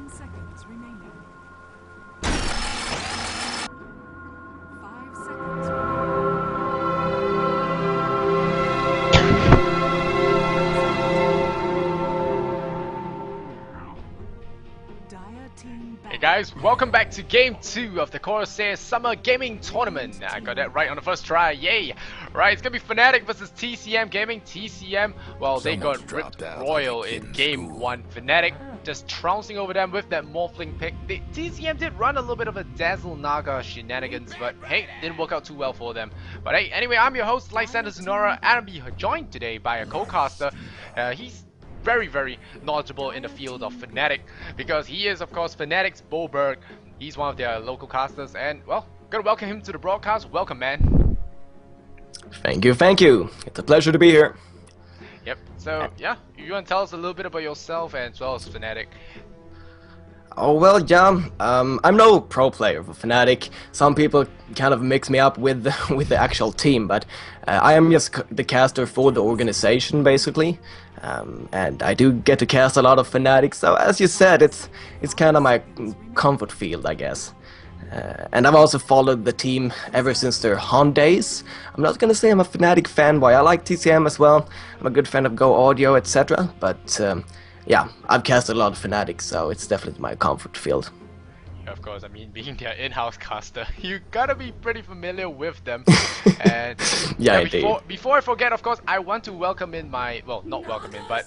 10 seconds remaining. 5 seconds Hey guys, welcome back to Game 2 of the Corsair Summer Gaming Tournament. I got that right on the first try, yay! Right, it's gonna be Fnatic versus TCM Gaming. TCM, well, they got ripped royal in Game 1. Fnatic just trouncing over them with that Morphling pick. The TCM did run a little bit of a Dazzle Naga shenanigans, but hey, didn't work out too well for them. But hey, anyway, I'm your host, Lysander Sonora, and I'll be joined today by a co-caster. He's very knowledgeable in the field of Fnatic, because he is of course Fnatic's Boberg. He's one of their local casters, and well, gotta welcome him to the broadcast. Welcome, man. Thank you. It's a pleasure to be here. Yep, so yeah, you want to tell us a little bit about yourself as well as Fnatic? Oh well, yeah, I'm no pro player for Fnatic. Some people kind of mix me up with with the actual team, but I am just the caster for the organization basically. And I do get to cast a lot of Fnatic, so as you said, it's kind of my comfort field, I guess. And I've also followed the team ever since their Han days. I'm not gonna say I'm a Fnatic fanboy. I like TCM as well. I'm a good fan of Go Audio, etc. But yeah, I've casted a lot of Fnatic, so it's definitely my comfort field. Of course, I mean, being their in-house caster, you gotta be pretty familiar with them. And yeah, before I forget, of course, I want to welcome in my, well, not welcome in, but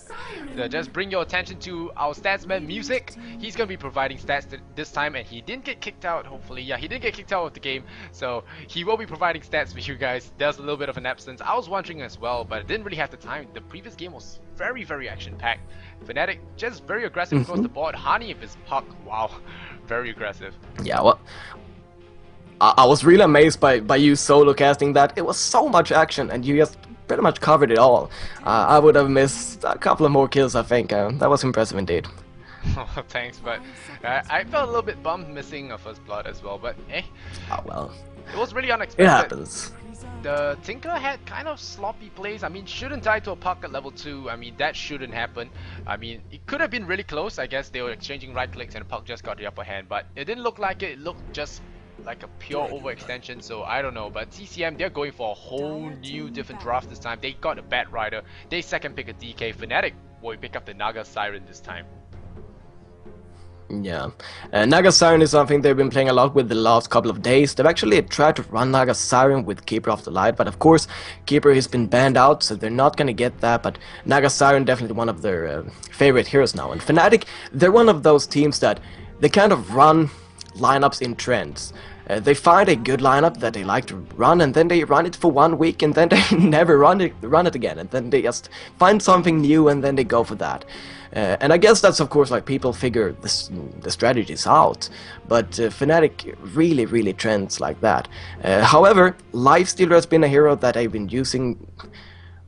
just bring your attention to our statsman Music. He's gonna be providing stats this time, and he didn't get kicked out, hopefully. Yeah, he didn't get kicked out of the game, so he will be providing stats for you guys. There's a little bit of an absence. I was wondering as well, but I didn't really have the time. The previous game was very action-packed. Fnatic just very aggressive across the board. Hani with his puck, wow, very aggressive. Yeah, well, I was really amazed by you solo casting that. It was so much action, and you just pretty much covered it all. I would have missed a couple of more kills, I think. That was impressive indeed. Oh, thanks, but I felt a little bit bummed missing a first blood as well, but eh. Oh well. It was really unexpected. It happens. The Tinker had kind of sloppy plays. I mean, shouldn't die to a puck at level 2. I mean, that shouldn't happen. I mean, it could have been really close. I guess they were exchanging right clicks and the puck just got the upper hand, but it didn't look like it. It looked just like a pure overextension, so I don't know. But TCM, they're going for a whole new different draft this time. They got a Bat Rider. They second pick a DK. Fnatic will pick up the Naga Siren this time. Yeah, Naga Siren is something they've been playing a lot with the last couple of days. They've actually tried to run Naga Siren with Keeper of the Light, but of course Keeper has been banned out, so they're not gonna get that. But Naga Siren definitely one of their favorite heroes now. And Fnatic, they're one of those teams that they kind of run lineups in trends. They find a good lineup that they like to run, and then they run it for 1 week, and then they never run it again, and then they just find something new, and then they go for that. And I guess that's of course like people figure the strategies out, but Fnatic really trends like that. However, Lifestealer has been a hero that I've been using,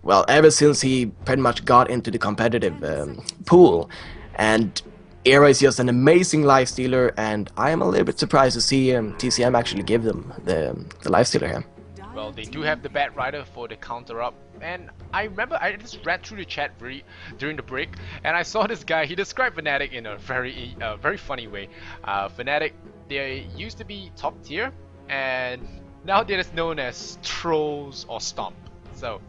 well, ever since he pretty much got into the competitive pool, and Era is just an amazing lifestealer, and I am a little bit surprised to see TCM actually give them the lifestealer here. Well, they do have the Bat Rider for the counter up, and I remember I just read through the chat during the break, and I saw this guy. He described Fnatic in a very funny way. Fnatic, they used to be top tier, and now they're just known as trolls or stomp. So,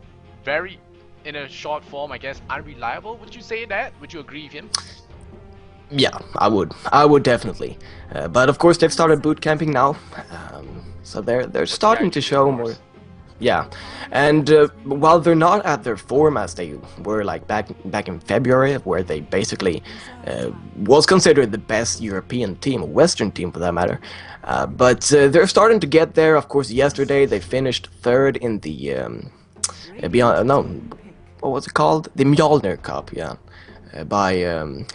very, in a short form, I guess, unreliable. Would you say that? Would you agree with him? Yeah, I would definitely. But of course they've started boot camping now, so they're starting to show more. Yeah, and while they're not at their form as they were like back in February, where they basically was considered the best European team, a Western team for that matter, but they're starting to get there. Of course, yesterday they finished third in the what was it called? The Mjolnir Cup, yeah. By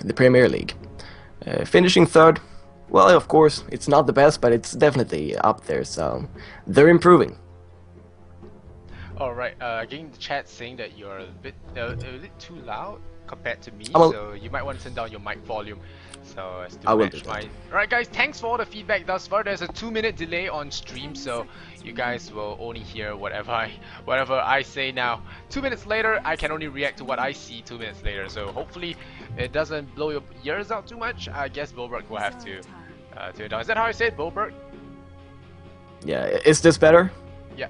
the Premier League. Finishing third, well, of course, it's not the best, but it's definitely up there, so they're improving. Alright, getting the chat saying that you're a bit too loud compared to me, well, so you might want to turn down your mic volume. So as to I will match my... Alright guys, thanks for all the feedback thus far. There's a 2-minute delay on stream, so you guys will only hear whatever I say now. 2 minutes later, I can only react to what I see 2 minutes later. So hopefully it doesn't blow your ears out too much. I guess Boberg will have to turn it down. Is that how I say it, Boberg? Yeah, is this better? Yeah,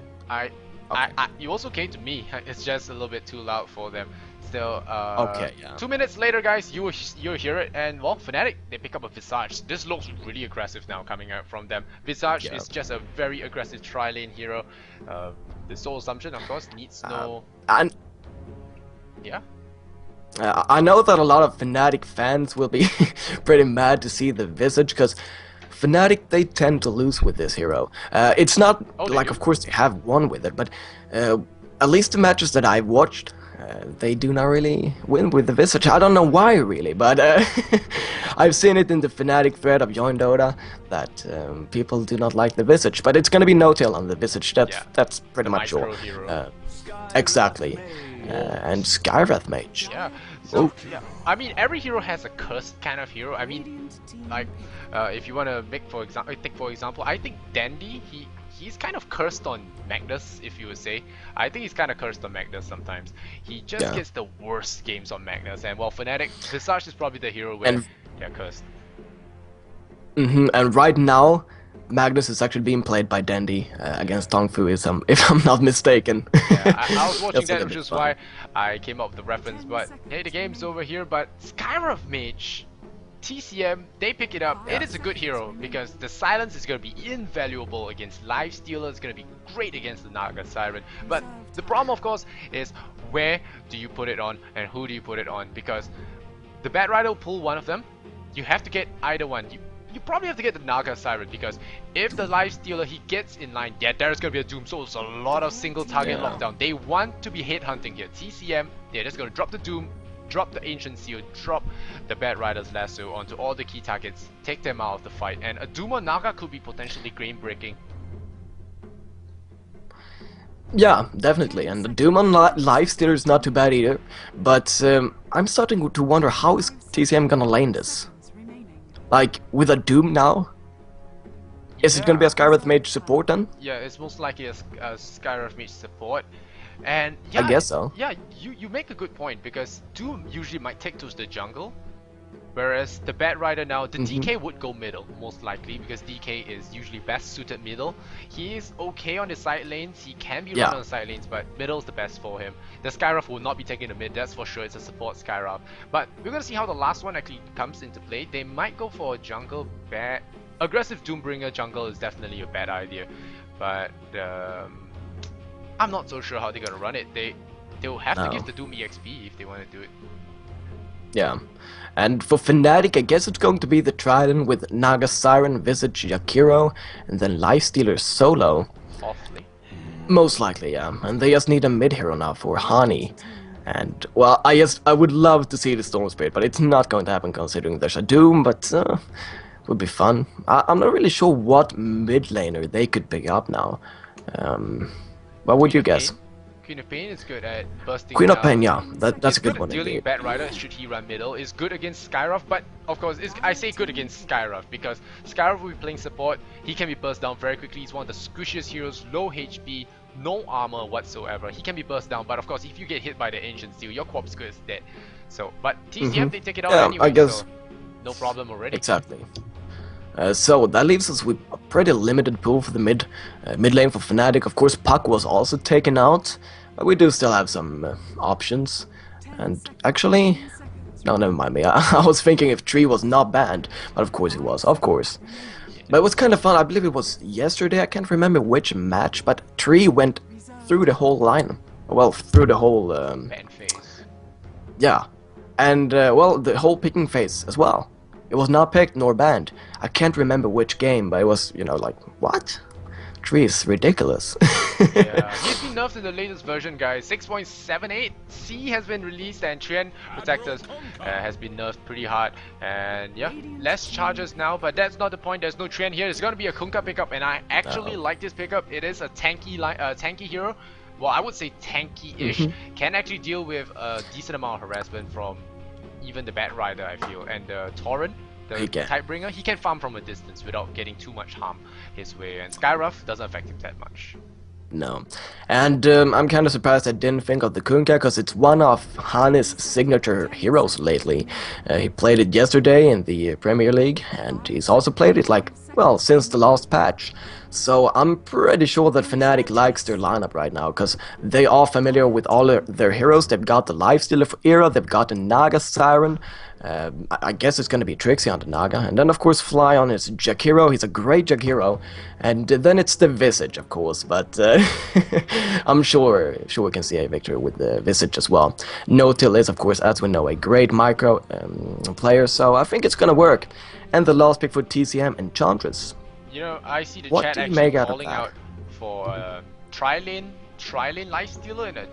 you also came to me. It's just a little bit too loud for them. Still, Okay, yeah. 2 minutes later, guys, you'll hear it, and well, Fnatic, they pick up a Visage. This looks really aggressive now coming out from them. Visage is just a very aggressive tri-lane hero. The Soul Assumption, of course, needs no... And Yeah? I know that a lot of Fnatic fans will be pretty mad to see the Visage, because Fnatic, they tend to lose with this hero. It's not like, of course, they have won with it, but at least the matches that I've watched, they do not really win with the Visage. I don't know why, really, but I've seen it in the Fnatic thread of Join Dota that people do not like the Visage. But it's gonna be no-tail on the Visage. That's pretty much all. Exactly. And Skywrath Mage. Yeah. So, yeah. I mean, every hero has a cursed kind of hero. I mean, like, if you want to take for example, I think Dandy, he's kind of cursed on Magnus, if you would say. I think he's kind of cursed on Magnus sometimes. He just gets the worst games on Magnus, and well, Fnatic, Visage is probably the hero where they're cursed. And right now, Magnus is actually being played by Dandy against Tongfu, if I'm not mistaken. Yeah, I was watching that, which is why I came up with the reference. But hey, the game's over here. But Skywrath Mage, TCM, they pick it up. It is a good hero because the silence is going to be invaluable against Lifestealer. It's going to be great against the Naga Siren. But the problem, of course, is where do you put it on and who do you put it on? Because the Bat Rider will pull one of them. You have to get either one. You probably have to get the Naga Siren because if the Lifestealer he gets in line, there's going to be a Doom. So it's a lot of single target lockdown. They want to be headhunting here. TCM, they're just going to drop the Doom, drop the Ancient Seal, drop the Bat Rider's Lasso onto all the key targets, take them out of the fight, and a Doom or Naga could be potentially game-breaking. Yeah, definitely, and the Doom on Lifestealer is not too bad either, but I'm starting to wonder how is TCM gonna lane this? Like, with a Doom now? Is it gonna be a Skywrath Mage support then? Yeah, it's most likely a Skywrath Mage support. And yeah, I guess so. Yeah, you make a good point because Doom usually might take to the jungle, whereas the Bat Rider now, the DK would go middle most likely because DK is usually best suited middle. He is okay on the side lanes, he can be run on the side lanes, but middle is the best for him. The Skywrath will not be taking the mid, that's for sure. It's a support Skywrath. But we're gonna see how the last one actually comes into play. They might go for a jungle bat. Aggressive Doombringer jungle is definitely a bad idea, but I'm not so sure how they're gonna run it. They'll have to give the Doom EXP if they want to do it. Yeah, and for Fnatic, I guess it's going to be the Trident with Naga Siren, Visage, Yakiro, and then Lifestealer solo. Awfully. Most likely, yeah. And they just need a mid hero now for Hani. And well, I would love to see the Storm Spirit, but it's not going to happen considering there's a Doom. But it would be fun. I'm not really sure what mid laner they could pick up now. What would you guess? Queen of Pain is good at bursting. Queen of Pain, yeah, that's a good one. Dealing Bat Rider should he run middle is good against Skywrath, but of course, I say good against Skywrath because Skywrath will be playing support. He can be burst down very quickly. He's one of the squishiest heroes, low HP, no armor whatsoever. He can be burst down, but of course, if you get hit by the Ancient Steel, your Corpse is dead. So, but TCM they take it out anyway, I guess so no problem already. Exactly. So that leaves us with a pretty limited pool for the mid lane for Fnatic. Of course, Puck was also taken out, but we do still have some options. And actually, no, never mind me. I was thinking if Tree was not banned, but of course he was, of course. But it was kind of fun. I believe it was yesterday. I can't remember which match, but Tree went through the whole line. Well, through the whole ban phase. Yeah, and well, the whole picking phase as well. It was not picked nor banned. I can't remember which game, but it was, you know, like, what? Tree is ridiculous. Yeah, he's been nerfed in the latest version, guys. 6.78 C has been released, and Treant Protectors has been nerfed pretty hard. And yeah, less charges now, but that's not the point. There's no Treant here. It's gonna be a Kunkka pickup, and I actually like this pickup. It is a tanky hero. Well, I would say tanky-ish. Can actually deal with a decent amount of harassment from even the Bat Rider, I feel, and the Tournmnt, the Typebringer, he can farm from a distance without getting too much harm his way, and Skywrath doesn't affect him that much. No. And I'm kind of surprised I didn't think of the Kunkka, because it's one of Hane's signature heroes lately. He played it yesterday in the Premier League, and he's also played it, like, well, since the last patch. So I'm pretty sure that Fnatic likes their lineup right now, because they are familiar with all their heroes. They've got the Lifestealer era, they've got the Naga Siren. I guess it's going to be Trixie on the Naga, and then of course Fly on his Jack hero. He's a great Jack hero, and then it's the Visage, of course. But I'm sure we can see a victory with the Visage as well. No-Till is, of course, as we know, a great micro player, so I think it's going to work. And the last pick for TCM, Enchantress. You know, I see the What chat do you actually make out of calling that? out for tri-lane Lifestealer and an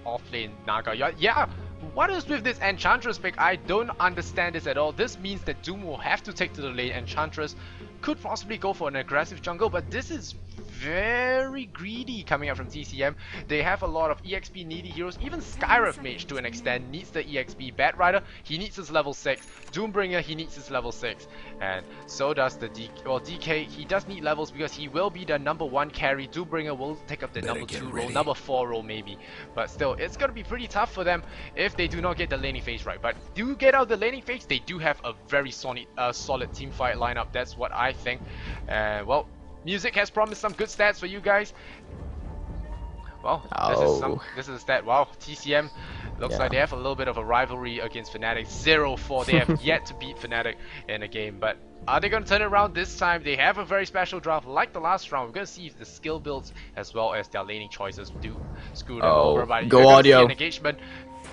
off-lane Naga. Yeah, what is with this Enchantress pick? I don't understand this at all. This means that Doom will have to take to the lane. Enchantress could possibly go for an aggressive jungle, but this is very greedy coming out from TCM. They have a lot of EXP needy heroes. Even Skyref Mage to an extent needs the EXP. Batrider, he needs his level 6. Doombringer, he needs his level 6. And so does the DK, he does need levels because he will be the number 1 carry. Doombringer will take up the number 2 role, number 4 role maybe. But still, it's gonna be pretty tough for them if they do not get the laning phase right. But do get out the laning phase, they do have a very solid team fight lineup. That's what I think. Well, Music has promised some good stats for you guys. Well, this is a stat. Wow, TCM looks like they have a little bit of a rivalry against Fnatic. 0-4. They have yet to beat Fnatic in a game, but are they going to turn it around this time? They have a very special draft like the last round. We're going to see if the skill builds as well as their laning choices do screw them over. But go audio. An engagement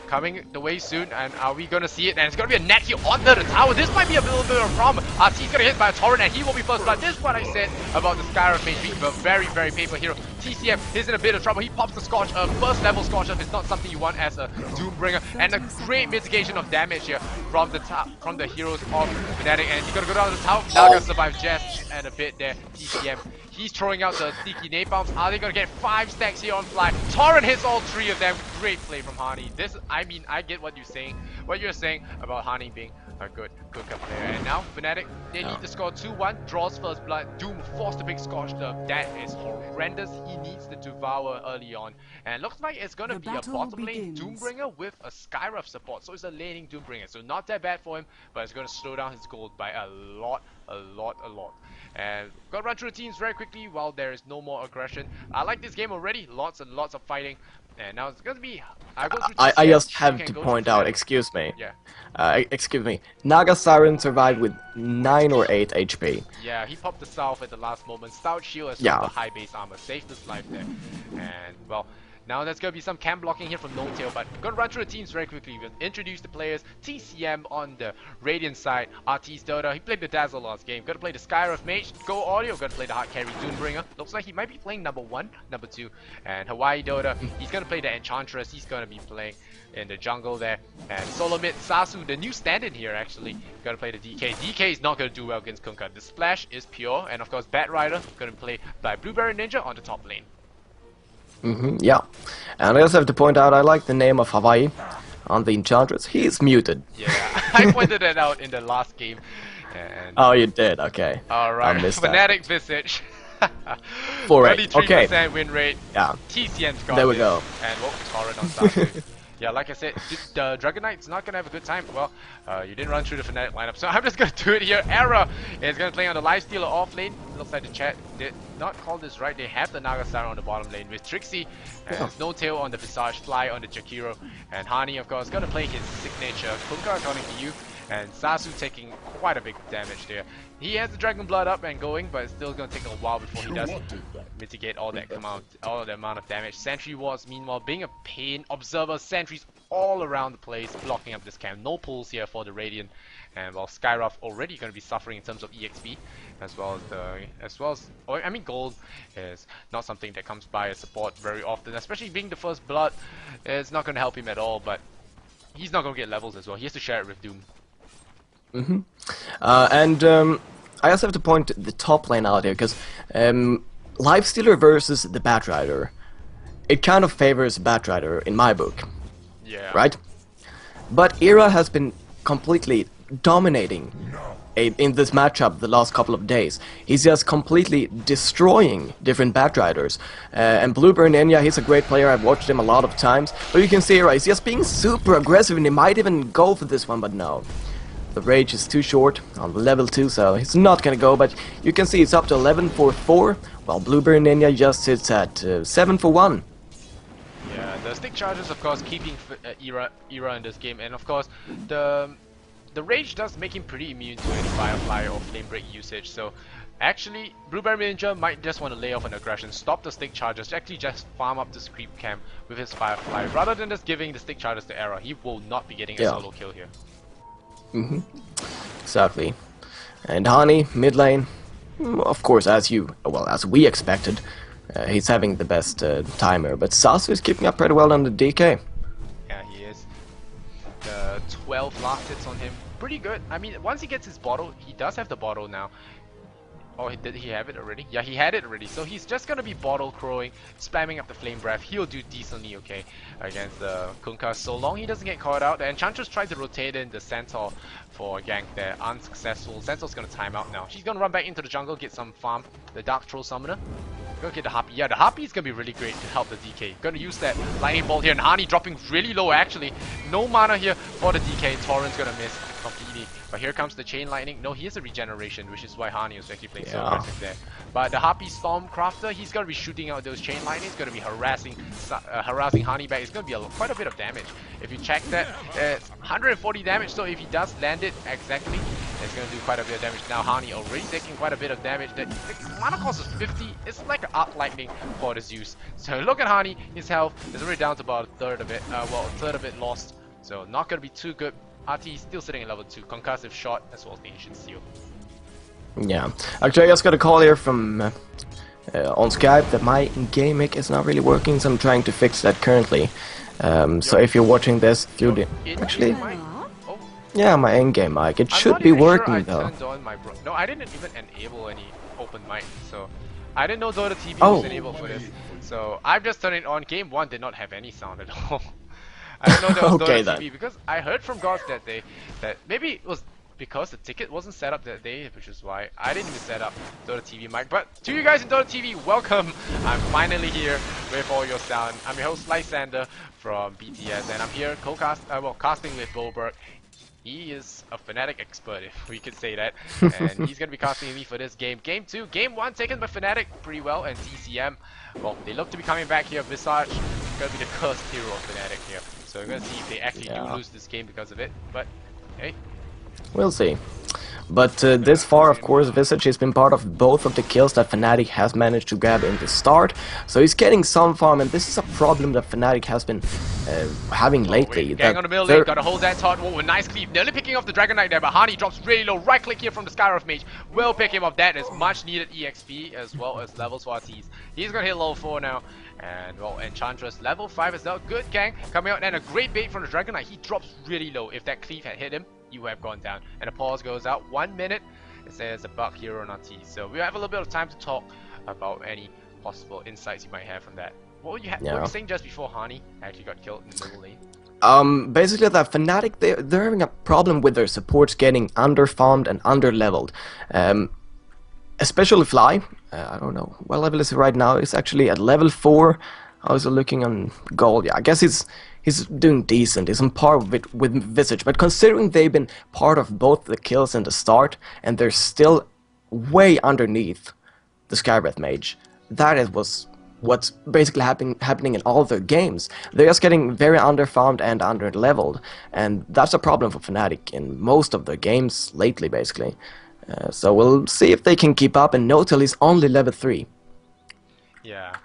coming the way soon, and are we gonna see it? And it's gonna be a net here under the tower. This might be a little bit of a problem. RT's gonna hit by a Torrent, and he will be first blood. This is what I said about the Skyref Mage being a very, very painful hero. TCM is in a bit of trouble. He pops the Scorch Earth. First level Scorch Earth is not something you want as a Doombringer, and a great mitigation of damage here from the heroes of Fnatic. And he's gonna go down to the tower. Naga survives just and a bit there. TCM. He's throwing out the sneaky napalms. Are they gonna get 5 stacks here on Fly? Torrent hits all 3 of them. Great play from Hani. I mean, I get what you're saying about Hani being a good Kunkka player. And now Fnatic, they need to score 2-1. Draws first blood. Doom forced to pick Scorched Earth. That is horrendous. He needs to devour early on. And looks like it's gonna be a bottom lane Doombringer with a Skyref support. So it's a laning Doombringer. So not that bad for him, but it's gonna slow down his gold by a lot. And gotta run through the teams very quickly while there is no more aggression. I like this game already. Lots and lots of fighting. And now it's gonna be. I just have to point out. Excuse me. Yeah. Excuse me. Naga Siren survived with 9 or 8 HP. Yeah, he popped the South at the last moment. Stout Shield as well, the high base armor saved his life there. And well, now there's gonna be some camp blocking here from No-Tail, but I'm gonna run through the teams very quickly. We'll introduce the players. TCM on the Radiant side. RT's Dota. He played the Dazzle last game. Gonna play the Skyref Mage. Go Audio. Gonna play the hard carry Doombringer. Looks like he might be playing number 1, number 2. And Hawaii Dota. He's gonna play the Enchantress. He's gonna be playing in the jungle there. And solo mid Sasu, the new stand-in here actually. Gonna play the DK. DK is not gonna do well against Kunkka. The splash is pure. And of course Batrider gonna play by Blueberry Ninja on the top lane. Yeah, and I also have to point out I like the name of Hawaii on the Enchantress. He's muted. Yeah, I pointed that out in the last game. And oh, you did? Okay. Alright, Fnatic Visage. 4-8. 33% Okay. win rate. Yeah. TCM's got there we this. go. And Torrent on Sasu. Yeah, like I said, the Dragon Knight's not gonna have a good time. Well, you didn't run through the Fnatic lineup, so I'm just gonna do it here. Era is gonna play on the Lifestealer off lane. Looks like the chat did not call this right. They have the Naga Siren on the bottom lane with Trixie, and there's No-Tail on the Visage, Fly on the Jakiro, and Hani, of course, gonna play his signature Kunkka according to you. And Sasu taking quite a big damage there. He has the Dragon Blood up and going, but it's still gonna take a while before he does mitigate all the amount of damage. Sentry Wards, meanwhile, being a pain. Observer sentries all around the place, blocking up this camp. No pulls here for the Radiant, and while Skyref already gonna be suffering in terms of EXP, as well as gold is not something that comes by as support very often, especially being the first blood. It's not gonna help him at all, but he's not gonna get levels as well. He has to share it with Doom. I also have to point the top lane out here, because Lifestealer versus the Batrider, it kind of favors Batrider in my book. Yeah. Right? But Era has been completely dominating in this matchup the last couple of days. He's just completely destroying different Backriders. And Blueburn Enya, he's a great player, I've watched him a lot of times. But you can see, right, he's just being super aggressive and he might even go for this one, but no. The rage is too short on level 2, so he's not gonna go, but you can see it's up to 11 for 4, while Blueburn Enya just sits at 7 for 1. Yeah, the stick charges, of course, keeping era in this game, and of course, the rage does make him pretty immune to any Firefly or Flame Break usage. So, actually, Blueberry Ninja might just want to lay off an aggression, stop the stick charges, actually just farm up this creep camp with his Firefly, rather than just giving the stick charges to Era. He will not be getting a solo kill here. Exactly. And Hani, mid lane, of course, as we expected. He's having the best timer, but Sasu is keeping up pretty well on the DK. Yeah, he is. The 12 last hits on him, pretty good. I mean, once he gets his bottle, he does have the bottle now. Oh, did he have it already? Yeah, he had it already. So he's just gonna be bottle crowing, spamming up the flame breath. He'll do decently okay against the Kunkka, so long he doesn't get caught out. The Enchantress tried to rotate in the Centaur for a gank there, unsuccessful. Centaur's gonna time out now. She's gonna run back into the jungle, get some farm. The Dark Troll Summoner. Go get the Harpy. Yeah, the Harpy is gonna be really great to help the DK. Gonna use that Lightning Bolt here, and Hani dropping really low actually. No mana here for the DK. Torrent's gonna miss completely. But here comes the Chain Lightning. No, he has a regeneration, which is why Hani was actually playing so aggressive there. But the Harpy Stormcrafter, he's gonna be shooting out those Chain Lightnings, gonna be harassing Hani back. It's gonna be quite a bit of damage. If you check that, it's 140 damage. So if he does land it exactly, it's gonna do quite a bit of damage. Now Hani already taking quite a bit of damage. The mana cost is 50. It's like an Arc Lightning for the Zeus. So look at Hani. His health is already down to about a third of it. Well, a third of it lost. So not gonna be too good. RT is still sitting at level 2, concussive shot as well as the ancient seal. Yeah, actually I just got a call here from on Skype that my game mic is not really working, so I'm trying to fix that currently. So if you're watching this through the... Actually, yeah, my in-game mic, it should be working though. No, I didn't even enable any open mic, so I didn't know Dota TV was enabled for this. So I've just turned it on. Game 1 did not have any sound at all. I didn't know there was Dota TV because I heard from Gods that day that maybe it was because the ticket wasn't set up that day, which is why I didn't even set up Dota TV mic. But to you guys in Dota TV, welcome! I'm finally here with all your sound. I'm your host Lysander from BTS, and I'm here casting with Boberg. He is a Fnatic expert, if we could say that, and he's gonna be casting me for this game. Game 2, Game 1 taken by Fnatic pretty well, and TCM, well, they look to be coming back here. Visage gonna be the cursed hero of Fnatic here. So we're gonna see if they actually do lose this game because of it, but hey. We'll see. But this far, of course, Visage has been part of both of the kills that Fnatic has managed to grab in the start. So he's getting some farm, and this is a problem that Fnatic has been having lately. Gang on the middle lane, gotta hold that Todd. Whoa, a nice cleave. Nearly picking off the Dragon Knight there, but Hani drops really low. Right click here from the Skyroth Mage. Will pick him up. That is much needed EXP as well as levels for RTs. He's gonna hit level 4 now. And well, Enchantress level 5 is now good gang coming out, and a great bait from the Dragon Knight. He drops really low. If that cleave had hit him, you have gone down. And the pause goes out. 1 minute. It says a buck hero on RT. So we have a little bit of time to talk about any possible insights you might have from that. What were you, what were you saying just before Hani actually got killed in the middle lane? Basically that Fnatic, they're having a problem with their supports getting under-farmed and under-leveled. Especially Fly, I don't know, what level is he right now? He's actually at level 4. I was looking on gold. Yeah, I guess he's doing decent. He's on par with Visage. But considering they've been part of both the kills in the start, and they're still way underneath the Skybreath Mage, that was what's basically happening in all their games. They're just getting very underfarmed and under-leveled. And that's a problem for Fnatic in most of their games lately, basically. So we'll see if they can keep up, and Notel is only level 3. Yeah.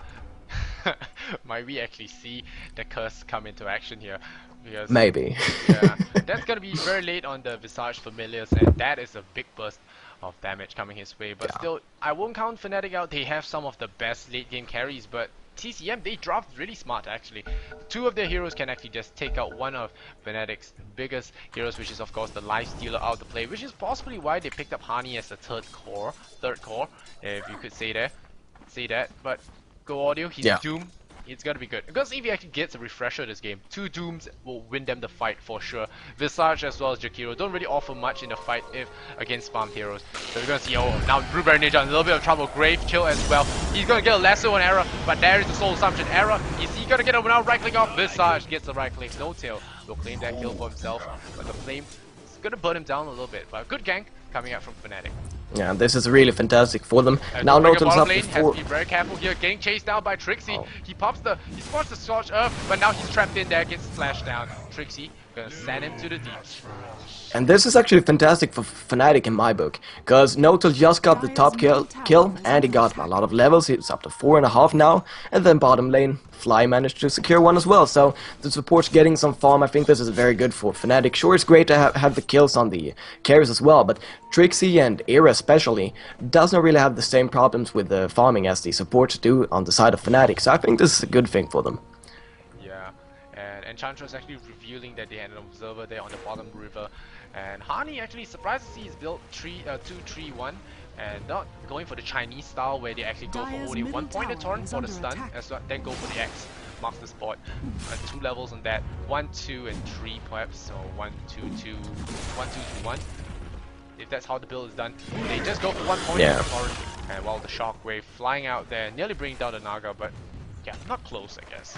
Might we actually see the curse come into action here? Because, maybe. Yeah, that's gonna be very late on the Visage Familiars, and that is a big burst of damage coming his way. But still, I won't count Fnatic out. They have some of the best late game carries, but TCM, they draft really smart actually. 2 of their heroes can actually just take out one of Fnatic's biggest heroes, which is of course the Life Stealer out of the play, which is possibly why they picked up Hani as the third core, if you could say that. But Go Audio, he's doomed. it's gonna be good. Because if he actually gets a refresher this game, 2 Dooms will win them the fight for sure. Visage as well as Jakiro don't really offer much in the fight if against farm heroes. So we're gonna see, oh, now Blueberry Ninja in a little bit of trouble. Grave Chill as well. He's gonna get a lasso on Error, but there is the Soul Assumption. Error, is he gonna get a now right click off? Visage gets the right click. No Tail will claim that kill for himself, but the Flame is gonna burn him down a little bit. But a good gank coming out from Fnatic. Yeah, this is really fantastic for them. Now Notel's up lane before. has to be very careful here, getting chased down by Trixie. He spots the Scorch Earth, but now he's trapped in there, gets splashed down. Trixie gonna send him to the deeps. And this is actually fantastic for Fnatic in my book, because Notel just got the top kill, and he got a lot of levels. He's up to 4.5 now, and then bottom lane, Fly managed to secure one as well. So the support's getting some farm. I think this is very good for Fnatic. Sure, it's great to have the kills on the carries as well, but Trixie and Era especially doesn't really have the same problems with the farming as the supports do on the side of Fnatic. So I think this is a good thing for them. Yeah, and Enchantress actually revealing that they had an observer there on the bottom river. And Hani actually surprised to see he's built 2-3-1 and not going for the Chinese style where they actually go for only 1 point a turn for the stun, as well, then go for the X, marks the spot. 2 levels on that, 1, 2, and 3 perhaps, so 1, 2, 2, 1, 2, 2, 1. If that's how the build is done, they just go for 1 point in the forest. And while the Shockwave flying out there, nearly bringing down the Naga, but yeah, not close I guess.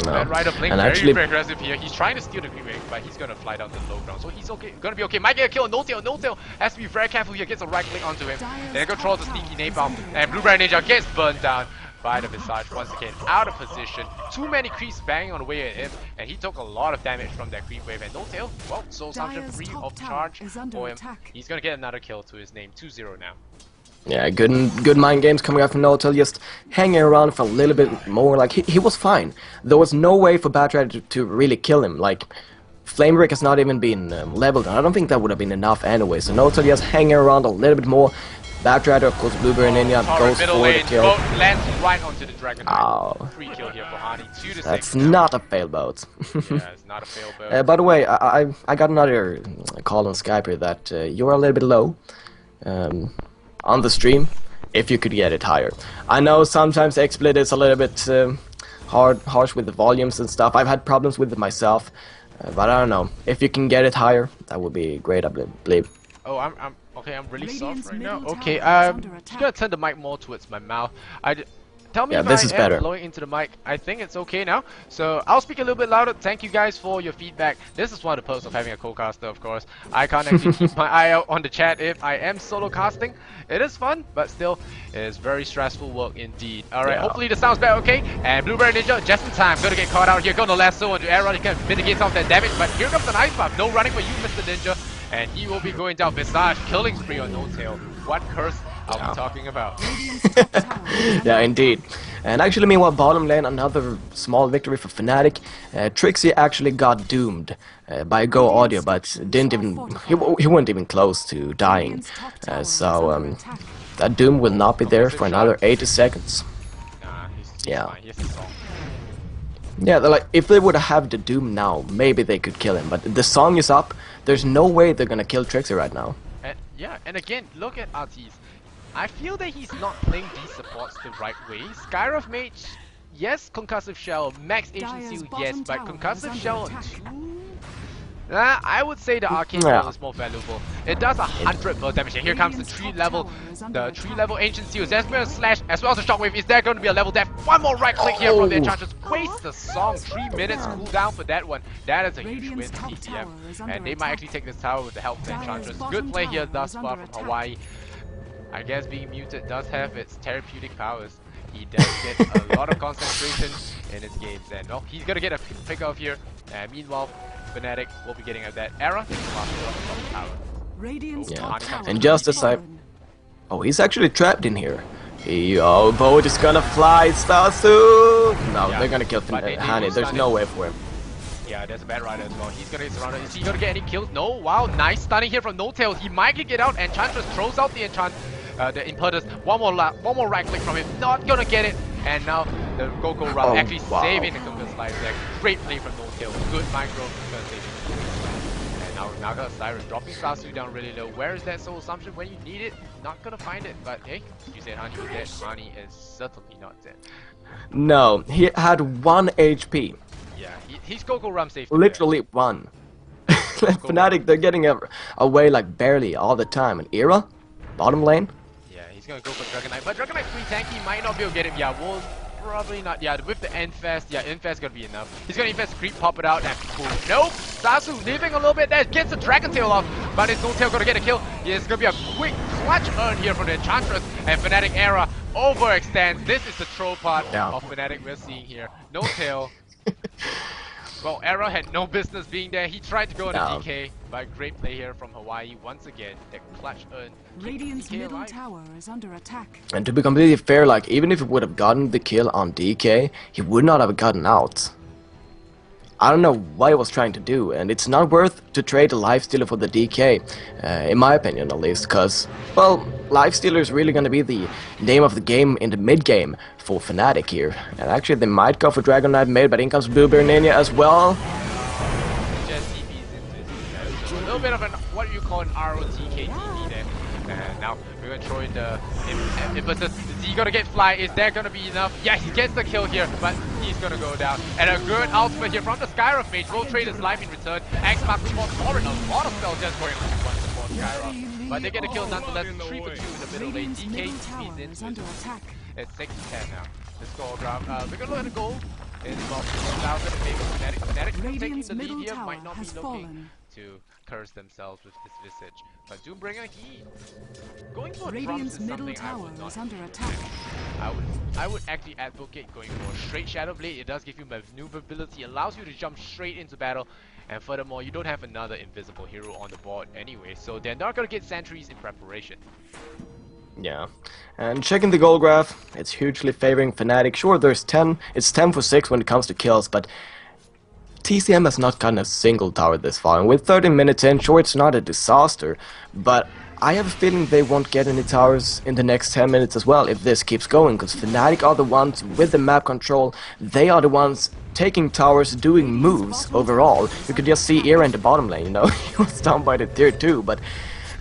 No. Red Rider playing And very, actually, very aggressive here. He's trying to steal the green wave, but he's gonna fly down to the low ground. So he's okay, gonna be okay. Might get a kill. No tail has to be very careful here. Gets a right click onto him. Then controls the sneaky napalm. And Blueberry Ninja gets burnt down by the Visage once again. Out of position. Too many creeps banging on the way at him. And he took a lot of damage from that creep wave. And no tail, well, Soul Assumption free of charge for him. He's gonna get another kill to his name. 2-0 now. yeah, good mind games coming out from Notel, just hanging around for a little bit more. Like, he was fine. There was no way for Batrider to really kill him. Like, Flame Brick has not even been leveled, and I don't think that would have been enough anyway. So Notel just hanging around a little bit more. Batrider, of course, Blueberry Ninja goes for the kill. Both lands right onto the dragon. Oh. Free kill here for Hani. 2-6. That's not a fail boat. Yeah, it's not a fail boat. By the way, I got another call on Skype here that you're a little bit low on the stream, if you could get it higher. I know sometimes XSplit is a little bit harsh with the volumes and stuff. I've had problems with it myself, but I don't know. If you can get it higher, that would be great, I believe. Oh, I'm okay. I'm really soft right now. Okay, I'm gonna turn the mic more towards my mouth. Tell me if this I is am better. blowing into the mic. I think it's okay now. So I'll speak a little bit louder. Thank you guys for your feedback. This is one of the perks of having a co-caster, of course. I can't actually keep my eye out on the chat if I am solo casting. It is fun, but still, it is very stressful work indeed. Alright, hopefully the sound's better, okay? And Blueberry Ninja, just in time, gonna get caught out here. Gonna lasso onto Arrow, he can mitigate some of that damage, but here comes an ice buff. No running for you, Mr. Ninja. And he will be going down. Visage, killing spree on No Tail. What curse are we talking about? Yeah, indeed. And actually, meanwhile, bottom lane, another small victory for Fnatic. Trixie actually got doomed by Go Audio, but didn't even he wasn't even close to dying. So that doom will not be there for another 80 seconds. Nah, he's Yeah. fine. Yes, he's all. Yeah, like if they would have the doom now, maybe they could kill him. But the song is up. There's no way they're gonna kill Trixie right now. And, yeah, and again, look at Artis. I feel that he's not playing these supports the right way. Skyroth Mage, yes, Concussive Shell, Max Ancient Seal, yes, but Concussive Shell on 2? I would say the Arcane Ball is more valuable. It does 100 burst damage. And here comes the 3 level Ancient Seal. There's been a slash as well as a shockwave. Is there going to be a level death? One more right click here from the Enchantress. Waste the song. 3 minutes cooldown for that one. That is a huge win for TCM. And they might actually take this tower with the help of the Enchantress. Good play here thus far from Hawaii. I guess being muted does have its therapeutic powers. He does get a lot of concentration in his games, and well, he's gonna get a pick off here. And meanwhile, Fnatic will be getting at that era. Yeah, and just as he's actually trapped in here. Boat is gonna fly, Stasu! No, they're gonna kill Hani. There's no way for him. Yeah, there's a bad rider as well. He's gonna get surrounded. Is he gonna get any kills? No. Wow, nice stunning here from No Tail. He might get out. Enchantress throws out the Impetus. One more right click from him. Not gonna get it. And now the Go-Go run actually saving the Conqueror's life there. Great play from No Tail. Good micro. And now now Naga Siren dropping Sasu down really low. Where is that soul assumption when you need it? Not gonna find it, but hey, you said Honey was dead. Honey is certainly not dead. No, he had 1 HP. Yeah, he's Coco Rum safe. Literally 1. Fnatic, they're getting away like barely all the time. And Era, bottom lane. Yeah, he's gonna go for Dragon Knight, but Dragon Knight free tanky might not be able to get him. Yeah, we'll probably not. Yeah, with the Infest, yeah, Infest gonna be enough. He's gonna Infest creep, pop it out, and boom. Nope! Sasu living a little bit there, gets the Dragon Tail off, but his no tail gonna get a kill. Yeah, it's gonna be a quick clutch earn here from the Enchantress, and Fnatic Era overextends. This is the troll part of Fnatic we're seeing here. No tail. Well, Era had no business being there. He tried to go on a DK, but great play here from Hawaii once again. The clutch earn. Radiant's middle tower is under attack. And to be completely fair, like even if he would have gotten the kill on DK, he would not have gotten out. I don't know what he was trying to do, and it's not worth to trade a lifestealer for the DK, in my opinion at least, because, well, lifestealer is really going to be the name of the game in the mid-game for Fnatic here. And actually they might go for Dragon Knight mid, but in comes Blueberry Ninja as well. Just TPs into this. So a little bit of an, what do you call an ROTK TP there. And now we're going to throw in the emphasis. Is he going to get fly? Is that going to be enough? Yeah, he gets the kill here, but he's going to go down. And a good ultimate here from the Skyrock Mage. Will trade his life in return. X-Mark supports Torrent. A lot of spells just going on one support Skyrock. But they get a kill nonetheless. 3 for 2 in the middle lane. DK TPs into it. It's 6-10 now. The score graph. We're going to look at the goal. It's about 4,000 in favor of Fnatic. Fnatic taking the lead here might not be looking to curse themselves with this visage. But Doombringer, he going for drums is something I would not under attack. I would actually advocate going for a straight Shadow Blade. It does give you maneuverability, allows you to jump straight into battle, and furthermore, you don't have another invisible hero on the board anyway, so they're not gonna get sentries in preparation. Yeah, and checking the goal graph, it's hugely favoring Fnatic. Sure, there's 10, it's 10 for 6 when it comes to kills, but TCM has not gotten a single tower this far, and with 30 minutes in, sure, it's not a disaster, but I have a feeling they won't get any towers in the next 10 minutes as well if this keeps going, because Fnatic are the ones with the map control. They are the ones taking towers, doing moves overall. You could just see Era in the bottom lane, you know, he was down by the tier 2, but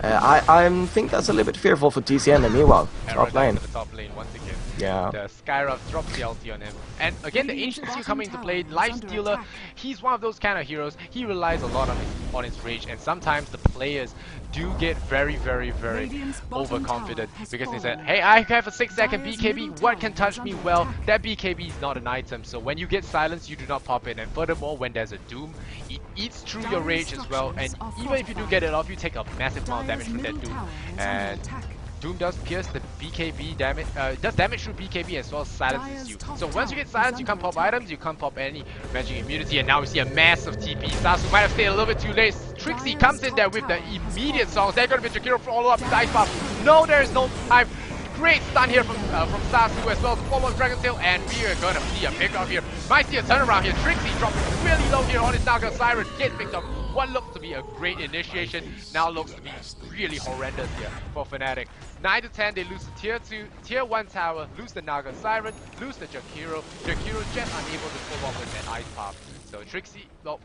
I think that's a little bit fearful for TCM, and meanwhile, top lane. Once again. Yeah. The Skyrock drops the ulti on him. And again, the Ancient Seal coming into play. Lifestealer, he's one of those kind of heroes. He relies a lot on his rage, and sometimes the players do get very overconfident because they said, hey, I have a 6-second BKB, what can touch me? Well, that BKB is not an item, so when you get silenced, you do not pop in. And furthermore, when there's a Doom, it eats through your rage as well, and even if you do get it off, you take a massive amount of damage from that Doom. And Doom does pierce the BKB damage, does damage through BKB as well as silences you. So once you get silenced, you can't pop items, you can't pop any magic immunity, and now we see a massive TP. Sasu might have stayed a little bit too late. Trixie comes in there with the immediate songs. They're gonna be Jakiro follow up the ice buff. No, there is no time. Great stun here from Sasu as well to follow up Dragon Tail, and we are gonna see a pickup here. Might see a turnaround here. Trixie dropping really low here on his Naga Siren, gets picked up. What looked to be a great initiation now looks to be really horrendous here for Fnatic. 9 to 10, they lose the tier 1 tower, lose the Naga Siren, lose the Jakiro. Jakiro just unable to pull off with that ice pop. So Trixie, no,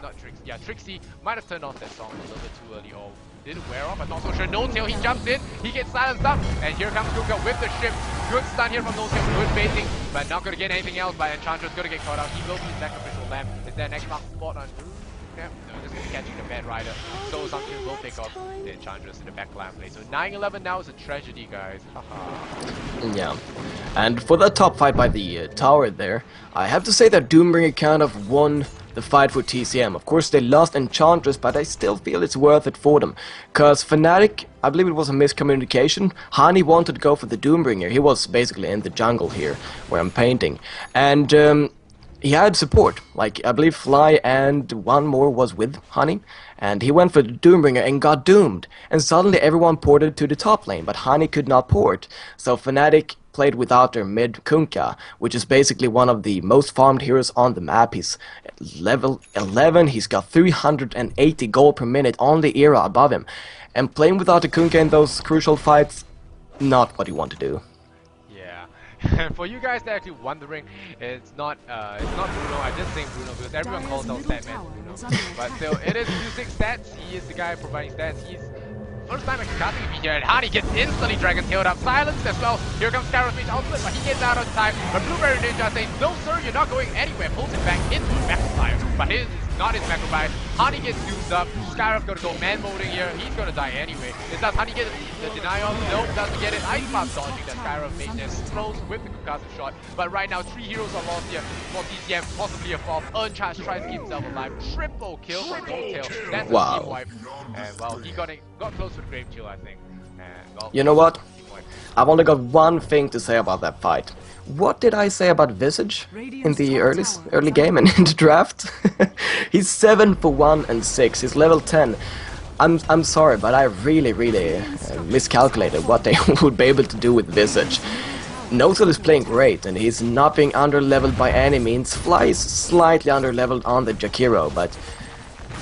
not Trixie, yeah, Trixie might have turned off that song a little bit too early, or didn't wear off, I'm not so sure. No Tail, he jumps in, he gets silenced up, and here comes Kuka with the ship. Good stun here from No Tail, good baiting, but not gonna get anything else by Enchantress, gonna get caught out. He will be sacrificial lamb. Is there next mark spot on? No, just gonna catching the Bad Rider. So something will pick up the Enchantress in the back line play. So 9-11 now is a tragedy, guys. Haha. Yeah. And for that top fight by the tower there, I have to say that Doombringer kind of won the fight for TCM. Of course, they lost Enchantress, but I still feel it's worth it for them. Because Fnatic, I believe it was a miscommunication. Hani wanted to go for the Doombringer. He was basically in the jungle here, where I'm painting. And he had support, like I believe Fly and one more was with Honey, and he went for the Doombringer and got doomed, and suddenly everyone ported to the top lane, but Honey could not port, so Fnatic played without their mid Kunkka, which is basically one of the most farmed heroes on the map. He's level 11, he's got 380 gold per minute on the Era above him, and playing without a Kunkka in those crucial fights, not what you want to do. For you guys that are actually wondering, it's not Bruno. I just saying Bruno because everyone calls out Statman Bruno. But still, it is using stats. He is the guy providing stats. He's first time casting me here, and Hani gets instantly Dragon Tailed up, silenced as well. Here comes Skyro's Mage ultimate, but he gets out of time. But Blueberry Ninja says, no sir, you're not going anywhere. Pulls him back into Macrofire, but his is not his Macrofire. Hani gets doomed up. Skyro's gonna go man moding here. He's gonna die anyway. Does Hani get the denial? Nope, doesn't get it. Ice Path dodging that Skyro Mage is close with the concussive shot. But right now, 3 heroes are lost here for TCM, possibly a fall. Uncharged tries to keep himself alive. Triple kill from No-Tail. That's a team wipe. And well, he got close with Grave Chill, I think. And well, you know what? I've only got one thing to say about that fight. What did I say about Visage in the early game and in the draft? He's 7 for 1 and 6. He's level 10. I'm sorry, but I really miscalculated what they would be able to do with Visage. No-Tail is playing great, and he's not being under-leveled by any means. Fly is slightly under-leveled on the Jakiro, but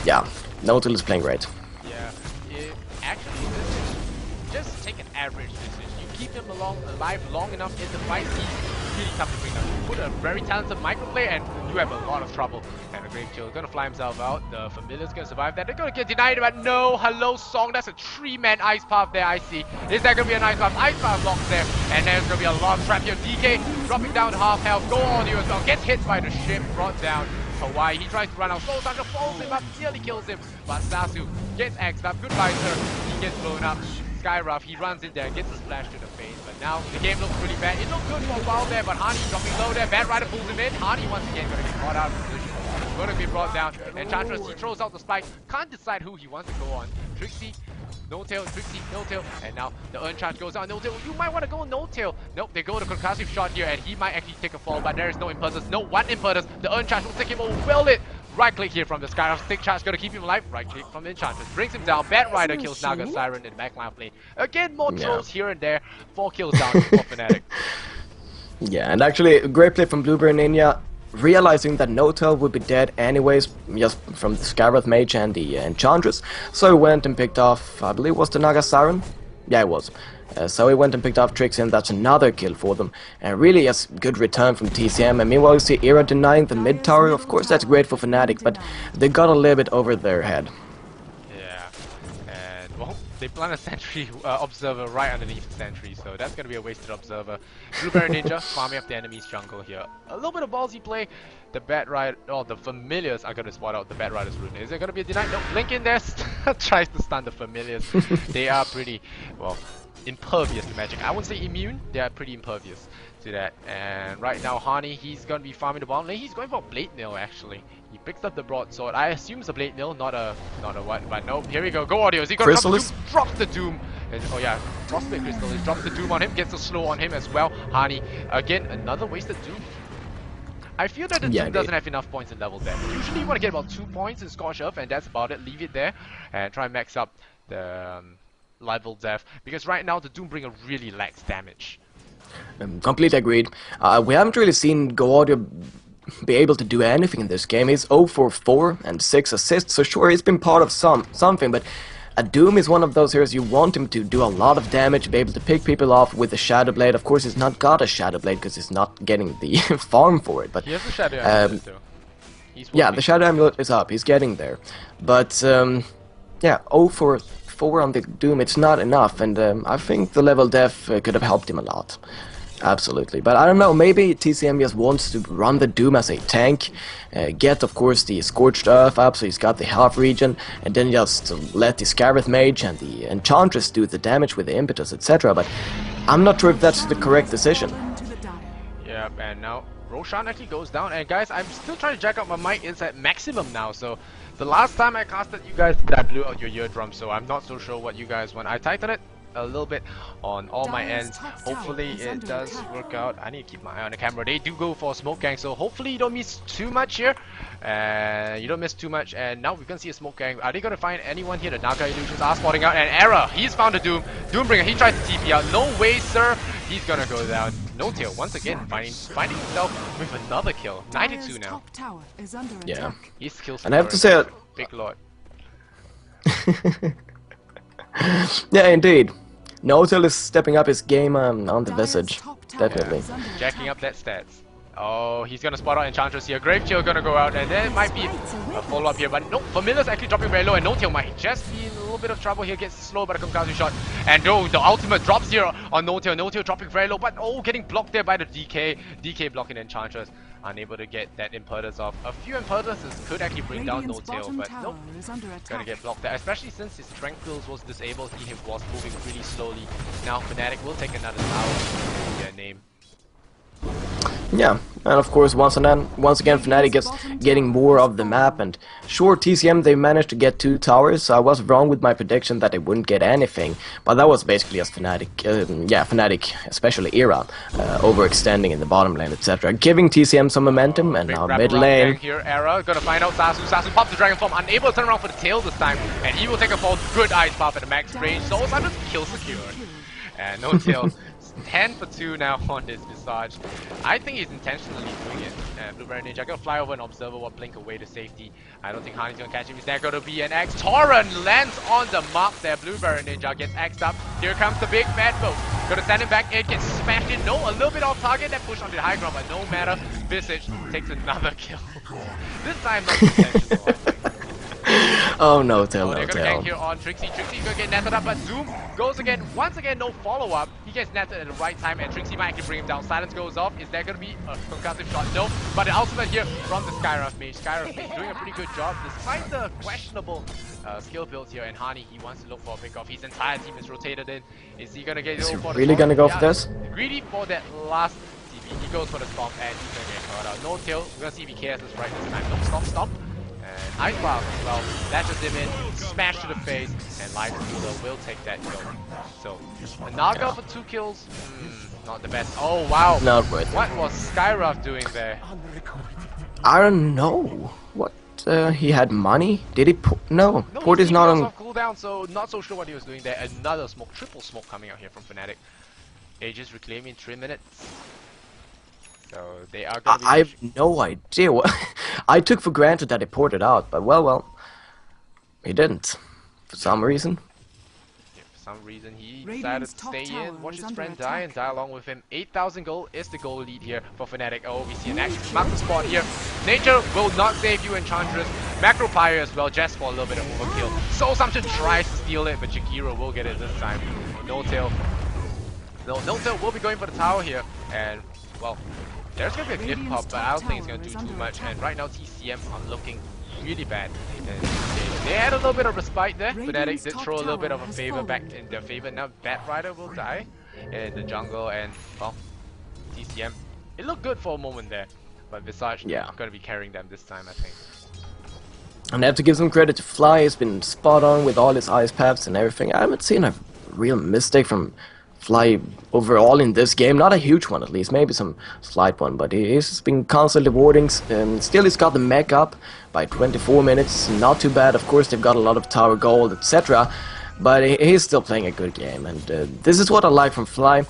yeah, No-Tail is playing great. Actually, just take an average Visage. You keep him alive long enough in the fight, he's really tough to bring down. You put a very talented microplay and you have a lot of trouble. And the Grave Chill is gonna fly himself out. The Familiar's gonna survive that. They're gonna get denied, but no, hello Song. That's a 3-man Ice Path there, I see. Is that gonna be an Ice Path? Ice Path blocks there. And there's gonna be a long trap here. DK dropping down to half health. Go audio as well. Gets hit by the ship, brought down. Hawaii, he tries to run out, Soul Thunder folds him up, nearly kills him, but Sasu gets X'd up, goodbye sir, he gets blown up. Skyruff, he runs in there, gets a splash to the face, but now the game looks really bad. It looked good for a while there, but Hani dropping low there, Bad Rider pulls him in, Hani once again gonna get caught out of position, gonna be brought down, and Chantress, he throws out the spike, can't decide who he wants to go on. Trixie, No-Tail, Trixie, No-Tail, and now the Uncharge goes on No-Tail. You might want to go No-Tail. Nope, they go to concussive shot here, and he might actually take a fall, but there is no Impertus, no one Impertus. The Uncharge will take him over, will it? Right click here from the Skyrock, Stick Charge gonna keep him alive. Right click from the Enchantress, brings him down. Bad Rider kills Naga Siren in the backline lane. Again, more trolls here and there. 4 kills down for Fnatic. Yeah, and actually, a great play from Blueberry Ninja. Realizing that No-Tail would be dead anyways, just from the Skyroth Mage and the Enchantress, so he went and picked off, I believe it was the Naga Siren? Yeah, it was. So he went and picked off Trixie, and that's another kill for them. And really, yes, good return from TCM. And meanwhile, you see Era denying the mid tower. Of course, that's great for Fnatic, but they got a little bit over their head. Yeah, and well, they plant a sentry observer right underneath the sentry, so that's gonna be a wasted observer. Blueberry Ninja farming up the enemy's jungle here. A little bit of ballsy play. The Bad Rider, the Familiars are gonna spot out the Bad Rider's rune. Is it gonna be a deny? No, Blink in there tries to stun the Familiars. They are pretty, well, impervious to magic. I wouldn't say immune, they are pretty impervious to that. And right now Hani, he's gonna be farming the bottom lane. He's going for a Blade Nail actually. He picks up the broadsword. I assume it's a Blade Nail, not a what, but no, here we go. Go audio. Is he gonna drop the Doom? And, oh yeah, Frostbite Crystal is drops the Doom on him, gets a slow on him as well. Hani, again, another wasted Doom. I feel that the Doom doesn't have enough points in level depth. Usually you want to get about 2 points in Scorch Earth, and that's about it. Leave it there and try and max up the level depth, because right now the Doombringer really lacks damage. Completely agreed. We haven't really seen Go Audio be able to do anything in this game. He's 0 for 4 and 6 assists, so sure, he's been part of something, but a Doom is one of those heroes you want him to do a lot of damage, be able to pick people off with the Shadow Blade. Of course, he's not got a Shadow Blade because he's not getting the farm for it. But he has the Shadow Amulet too. Yeah, the Shadow Amulet is up. He's getting there. But yeah, 0 for 4 on the Doom, it's not enough, and I think the level def could have helped him a lot. Absolutely, but I don't know, maybe TCM just wants to run the Doom as a tank, get of course the Scorched Earth up so he's got the half regen, and then just let the Scarith Mage and the Enchantress do the damage with the Impetus, etc. But I'm not sure if that's the correct decision. Yep, and now Roshan actually goes down, and guys, I'm still trying to jack up my mic. It's at maximum now, so the last time I casted you guys, I blew out your eardrum, so I'm not so sure what you guys want. I tightened it a little bit on all my ends. Hopefully it does work out. I need to keep my eye on the camera. They do go for a smoke gang, so hopefully you don't miss too much here. You don't miss too much, and now we're gonna see a smoke gang. Are they gonna find anyone here? The Naga Illusions are spotting out, and Era, he's found a Doom. Doombringer, he tries to TP out. No way, sir. He's gonna go down. No-Tail once again finding himself with another kill. 92 now. Yeah. He's kills. And I have to say, big lord. Yeah, indeed. No-Tail is stepping up his game on the Visage. definitely. is under Jacking up attack. that stats. Oh, he's gonna spot out Enchantress here. Grave Chill gonna go out, and there might be a follow-up here, but no, Familiar's actually dropping very low, and No-Tail might just be in a little bit of trouble here. Gets slow by the Konkazu shot, and no, the ultimate drops here on No-Tail. No-Tail dropping very low, but oh, getting blocked there by the DK. DK blocking Enchantress, unable to get that Impertus off. A few Impertuses could actually bring down Radiant's No-Tail, bottom but tower nope. is under Gonna attack. get blocked there, especially since his Tranquils was disabled. He was moving really slowly. Now Fnatic will take another tower in their name. Yeah, and of course once again Fnatic gets getting more of the map, and sure, TCM they managed to get 2 towers, so I was wrong with my prediction that they wouldn't get anything, but that was basically just Fnatic, Fnatic, especially Era, overextending in the bottom lane, etc. Giving TCM some momentum, and Big now wrap mid around lane. gang here, Era gonna find out Sasu. Sasu pops the Dragon Form, unable to turn around for the tail this time, and he will take a fall. Good ice pop at the max range, so Sasu kill secured. And no tail. 10 for 2 now on this Visage. I think he's intentionally doing it. Blueberry Ninja gonna fly over and observer while blink away to safety. I don't think Hani's gonna catch him. Is there gonna be an X? Torrent lands on the mark there. Blueberry Ninja gets X'd up. Here comes the big bad boat. Gonna send him back in, gets smashed in. No, a little bit off target. That push on the high ground, but no matter. Visage takes another kill. This time not intentional, I think. Oh, No-Tail, Oh, they're gonna No-Tail. gank here on Trixie. Trixie gonna get netted up, but Zoom goes again. Once again, no follow-up. He gets netted at the right time, and Trixie might actually bring him down. Silence goes off. Is there gonna be a concussive shot? No. But the ultimate here from the Skyrush Mage. Skyrush Mage doing a pretty good job, despite the questionable skill builds here. And Hani, he wants to look for a pick-off. His entire team is rotated in. Is he gonna get Is he for the really storm? gonna go Yeah, for this? Greedy for that last TP. He goes for the stomp, and he's gonna get caught out. No tail. We're gonna see if he cares this right this time. No, stomp. And Ice Blast as well, lashes him in, smash to the face, and Light Stealer will take that kill. So, a Naga for 2 kills, not the best. Oh wow, Not worth it. what was Skyruff doing there? I don't know. What? He had money? Did he put? No, No, port is he not was on. off cooldown, so not so sure what he was doing there. Another smoke, triple smoke coming out here from Fnatic. Aegis reclaiming 3 minutes. So they are gonna be I have pushing. no idea. I took for granted that he ported out, but well, he didn't. For some reason. Yeah, for some reason he Radiant's decided to top stay tower in, watch is his under friend die, and attack. die along with him. 8,000 gold is the goal lead here for Fnatic. Oh, we see an axe. Mark the spot here. Nature will not save you, Enchantress. Macro Pyre as well, just for a little bit of overkill. Soul Assumption tries to steal it, but Shakira will get it this time. No-Tail. No-Tail will be going for the tower here, and, well, there's gonna be a cliff pop, but I don't think it's gonna do too much. And right now, TCM are looking really bad. And they had a little bit of respite there. Fnatic did throw a little bit of a favor back in their favor. Now Bat Rider will die in the jungle, and well, TCM. It looked good for a moment there, but Visage gonna be carrying them this time, I think. And I have to give some credit to Fly. He's been spot on with all his ice paths and everything. I haven't seen a real mistake from Fly overall in this game. Not a huge one, at least. Maybe some slight one, but he's been constantly warding. Still, he's got the mech up by 24 minutes. Not too bad. Of course, they've got a lot of tower gold, etc. But he's still playing a good game, and this is what I like from Fly.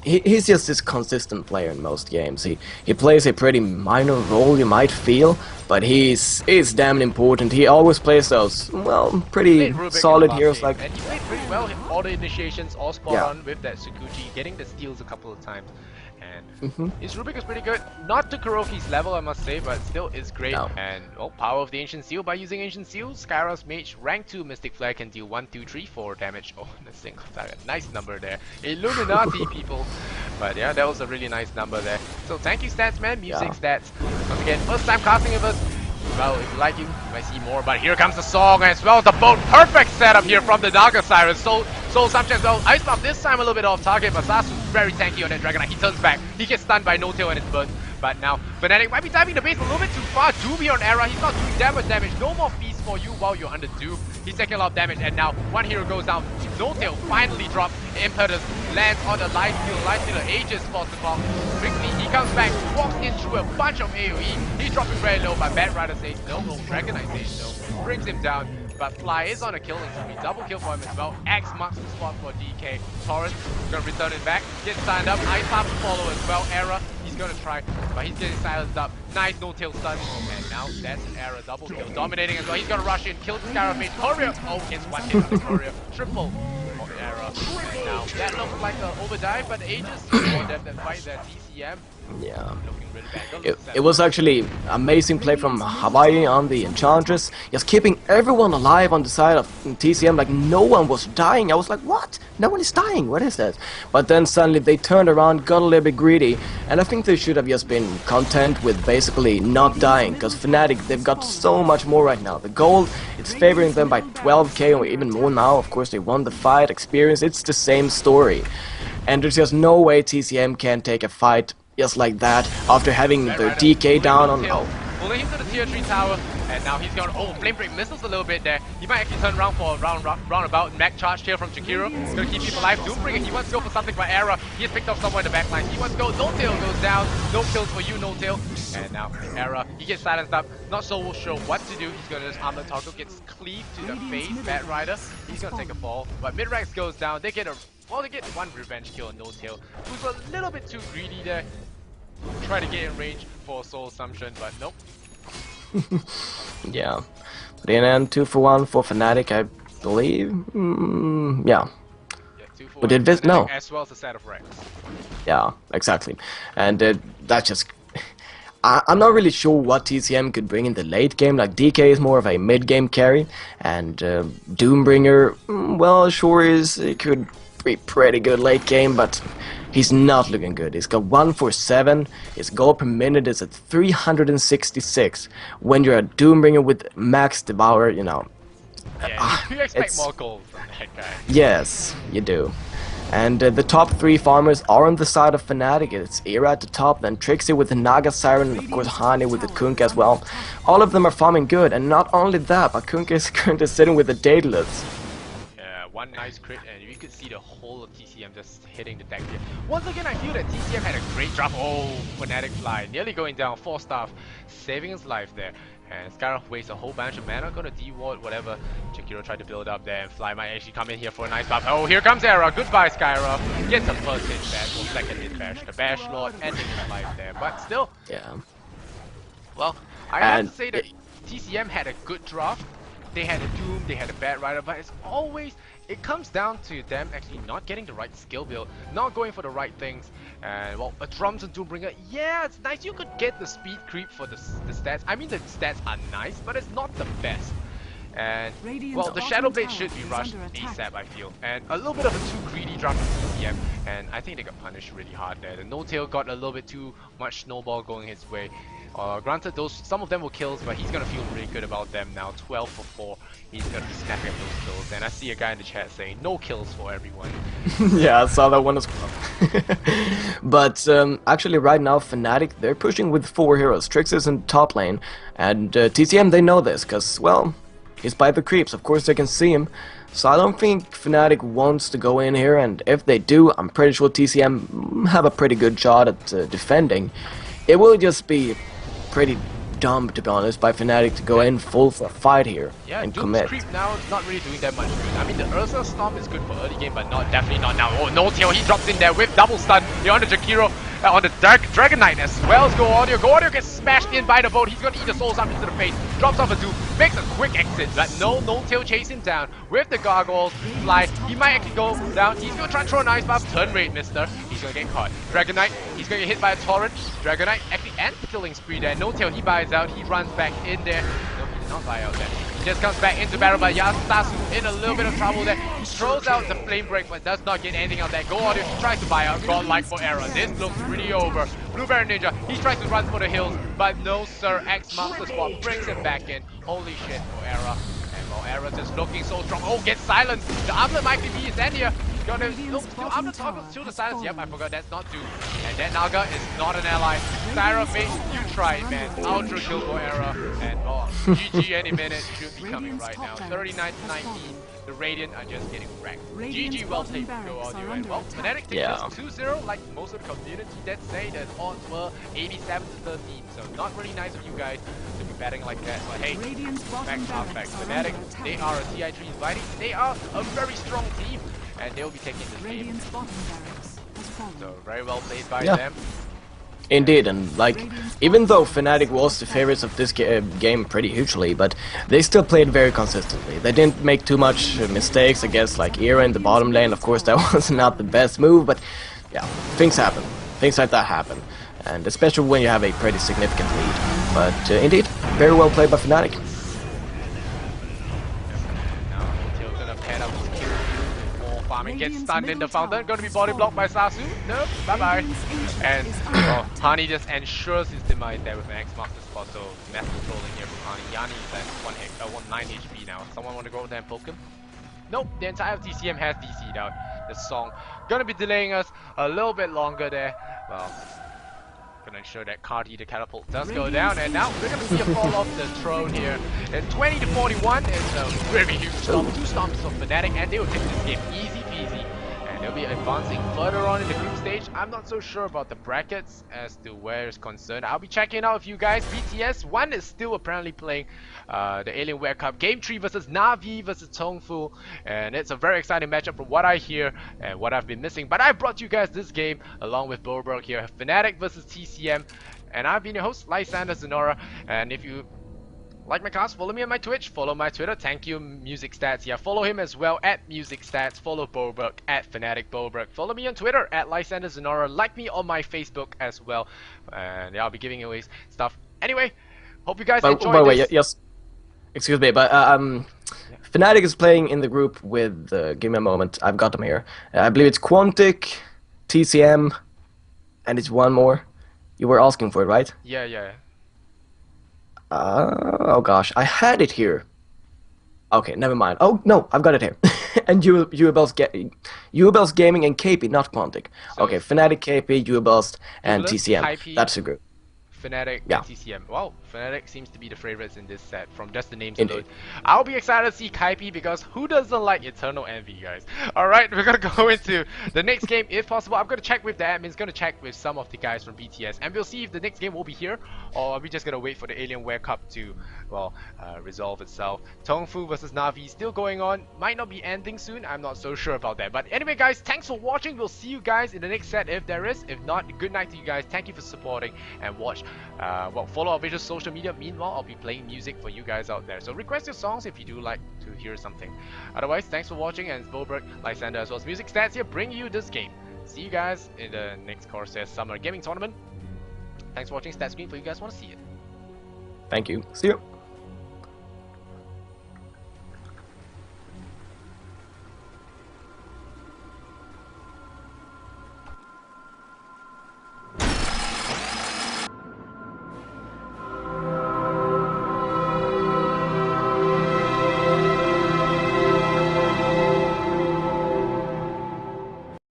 He's just this consistent player in most games. He plays a pretty minor role, you might feel, but he's damn important. He always plays those, well, pretty solid heroes like... And he played pretty well. All the initiations, all spot on with that Tsukuchi, getting the steals a couple of times. And his Rubik is pretty good. Not to Kuroki's level, I must say, but still is great. No. And power of the Ancient Seal. By using Ancient Seal, Skyros Mage rank 2 Mystic Flare can deal 1, 2, 3, 4 damage. Oh, the single target. Nice number there. Illuminati, people. But yeah, that was a really nice number there. So thank you, Stats Man. Music Stats. Once again, first time casting with us. Well, if you like you might see more, but here comes the song as well. The boat, perfect setup here from the Naga Siren. Soul Assumption as well. Ice Buff this time a little bit off target, but Sasu's very tanky on that Dragon Knight. He turns back. He gets stunned by No-Tail and his burn. But now, Fnatic might be diving the base a little bit too far. Doobie on Era. He's not doing that much damage. No more feast for you while you're under Doob. He's taking a lot of damage, and now one hero goes down. No-Tail finally drops. Impetus lands on the Light Stealer. Aegis spots the bomb. Quickly, he comes back, walks in through a bunch of AoE. He's dropping very low, but Bat Rider says no. Dragon Knight says no. Brings him down. But Fly is on a killing spree. Double kill for him as well. X marks the spot for DK. Torrent gonna return it back. Gets signed up. Ice Pop to follow as well. Era, he's gonna try, but he's getting silenced up. Nice No-Tail stun. And now that's an Era double kill. Dominating as well. He's gonna rush in, kill the Scarab Mage. Courier! Oh, gets one hit on the Courier. Triple. Era. And now that looks like an overdive, but Aegis for them that fight there. TCM Yeah. looking really bad. It was actually amazing play from Hawaii on the Enchantress, just keeping everyone alive on the side of TCM, like no one was dying. I was like, what? No one is dying, what is that? But then suddenly they turned around, got a little bit greedy, and I think they should have just been content with basically not dying, because Fnatic, they've got so much more right now. The gold, it's favoring them by 12k or even more now. Of course, they won the fight, experience, it's the same story. And there's just no way TCM can take a fight just like that after having their DK down on... Pulling him to the tier 3 tower, and now he's going, oh, flame break missiles a little bit there. He might actually turn around for a roundabout mech charge here from Jakiro. He's going to keep people alive. Doombringer, he wants to go for something by Era. He has picked up someone in the backline. He wants to go, No Tail goes down. No kills for you, No Tail. And now Era, he gets silenced up. Not so sure what to do. He's going to just armor toggle, gets cleaved to the face, Bat Rider. He's going to take a fall. But Midrax goes down. They get a, well, they get one revenge kill on No Tail, who's a little bit too greedy there. Try to get in range for Soul Assumption, but nope. Yeah. But in end, 2 for 1 for Fnatic, I believe. Yeah. 2 for But did this? No. As well as a set of Rex. Yeah, exactly. And that's just... I'm not really sure what TCM could bring in the late game. Like, DK is more of a mid-game carry, and Doombringer, well, sure is, it could be pretty good late game, but he's not looking good. He's got 1 for 7. His goal per minute is at 366. When you're a Doombringer with max Devour, you know... Yeah, you expect more gold from that guy. Yes, you do. And the top 3 farmers are on the side of Fnatic. It's Era at the top, then Trixie with the Naga Siren, and of course Hani with the Kunkka as well. All of them are farming good, and not only that, but Kunkka is currently sitting with the Daedalus. Yeah, one nice crit, and you can see the whole of TCM just hitting the deck here. Once again, I feel that TCM had a great drop. Oh, Fnatic Fly, nearly going down, 4 staff, saving his life there. And Skyrock wastes a whole bunch of mana, gonna D-ward, whatever. Jakiro tried to build up there, and Fly might actually come in here for a nice buff. Oh, here comes Era. Goodbye, Skyrock. Gets a first hit bash, or second hit bash. The Bash Lord ending his life there, but still. Yeah. Well, I have to say that TCM had a good draft. They had a Doom, they had a Bat Rider, but it's always, it comes down to them actually not getting the right skill build, not going for the right things. And well, a Drums and Doombringer, yeah, it's nice. You could get the speed creep for the stats. I mean, the stats are nice, but it's not the best. And well, the Shadow Blade should be rushed ASAP, I feel. And a little bit of a too greedy draft from TCM, and I think they got punished really hard there. The No Tail got a little bit too much snowball going his way. Granted, some of them were kills, but he's gonna feel really good about them now. 12 for 4, he's gonna be snapping up those kills. And I see a guy in the chat saying, no kills for everyone. Yeah, I saw that one as well. But actually right now, Fnatic, they're pushing with 4 heroes. Trixie's in top lane, and TCM, they know this, because, well, he's by the creeps. Of course they can see him. So I don't think Fnatic wants to go in here, and if they do, I'm pretty sure TCM have a pretty good shot at defending. It will just be pretty dumb, to be honest, by Fnatic to go in full for a fight here and commit. Creep now is not really doing that much good. I mean, the Ursa Storm is good for early game, but definitely not now. Oh, No Tail, he drops in there with double stun. Here on the Jakiro, on the Dragon Knight as well as Go Audio. Go Audio gets smashed in by the boat. He's gonna eat the soul something to the face. Drops off a Doom, makes a quick exit. But No Tail chase him down with the Gargoyles. Fly, he might actually go down. He's gonna try and throw a nice buff. Turn rate, mister. He's gonna get caught. Dragon Knight, he's gonna get hit by a Torrent. Dragon Knight actually ends the killing spree there. No Tail, he buys out. He runs back in there. No, he did not buy out there. He just comes back into battle, but Yastasu in a little bit of trouble there. He throws out the flame break, but does not get anything out there. Go Audio, he tries to buy out. Godlike for Era. This looks pretty over. Blue Baron Ninja, he tries to run for the hills, but no sir. X Master Swap brings him back in. Holy shit for Era. And well, Era just looking so strong. Oh, gets silenced. The Armlet might be his end here. Gonna look to Armlet toggles to the silence. Yep, I forgot that's not Doom. And that Naga is not an ally. Syra, mate, you tried, man. Ultra kill for Era. And oh, GG any minute should be coming right now. 39 to 19. The Radiant are just getting wrecked. GG, well played, Go Audio. And well, Fnatic takes this 2-0 like most of the community did say that odds were 87 to 13. So not really nice of you guys to be betting like that. But hey, facts are facts. Fnatic, they are a CI3 inviting. They are a very strong team. And they'll be taking this game. So very well played by them. Indeed, and like, even though Fnatic was the favorites of this game pretty hugely, but they still played very consistently. They didn't make too much mistakes against like Era in the bottom lane. Of course, that was not the best move, but yeah, things happen. Things like that happen, and especially when you have a pretty significant lead. But indeed, very well played by Fnatic. Farming gets stunned in the fountain, going to be body blocked by Sasu. Nope, bye bye. And well, Hani just ensures his demise there with an X Master spot. So massive trolling here from Hani. Yanni is at 9 HP now. Someone want to go over there and poke him? Nope, the entire TCM has DC'd out. The song gonna be delaying us a little bit longer there. Well, gonna ensure that Cardi the catapult does go down, and now we're gonna see a fall off the throne here. And 20 to 41 is a very huge stomp. 2 stomps of Fnatic, and they will take this game easy peasy. And they'll be advancing further on in the group stage. I'm not so sure about the brackets as to where it's concerned. I'll be checking out with you guys. BTS 1 is still apparently playing the Alienware Cup. Game 3 versus Na'Vi versus Tongfu. And it's a very exciting matchup from what I hear and what I've been missing. But I brought you guys this game along with Boberg here. Fnatic versus TCM. And I've been your host, Lysander Zenora. And if you like my cast, follow me on my Twitch, follow my Twitter, thank you Music Stats. Yeah, follow him as well at Music Stats, follow Boberg at Fnatic Boberg, follow me on Twitter at Lysander Zenora, like me on my Facebook as well, and yeah, I'll be giving away stuff. Anyway, hope you guys enjoyed by the way, this. yes, excuse me, but Fnatic is playing in the group with, give me a moment, I've got them here. I believe it's Quantic, TCM, and it's one more. You were asking for it, right? Yeah. Oh gosh, I had it here. Okay, never mind. Oh no, I've got it here. And UABel's Gaming and KP, not Quantic. So okay, Fnatic, KP, UABel's, and TCM. KP, that's the group. Fnatic, yeah. and TCM. Wow, Fnatic seems to be the favorites in this set from just the names alone. I'll be excited to see Kaipi because who doesn't like Eternal Envy, guys? Alright, we're gonna go into the next game if possible. I'm gonna check with the admins, gonna check with some of the guys from BTS, and we'll see if the next game will be here or are we just gonna wait for the Alienware Cup to, well, resolve itself. Tongfu versus Na'Vi still going on, might not be ending soon, I'm not so sure about that. But anyway guys, thanks for watching, we'll see you guys in the next set if there is. If not, good night to you guys, thank you for supporting and watch. Well, follow our visual social media. Meanwhile, I'll be playing music for you guys out there. So request your songs if you do like to hear something. Otherwise, thanks for watching, and it's Boberg, Lysander, as well as Music Stats here, bring you this game. See you guys in the next Corsair Summer Gaming Tournament. Thanks for watching. Stat screen for you guys want to see it. Thank you. See you.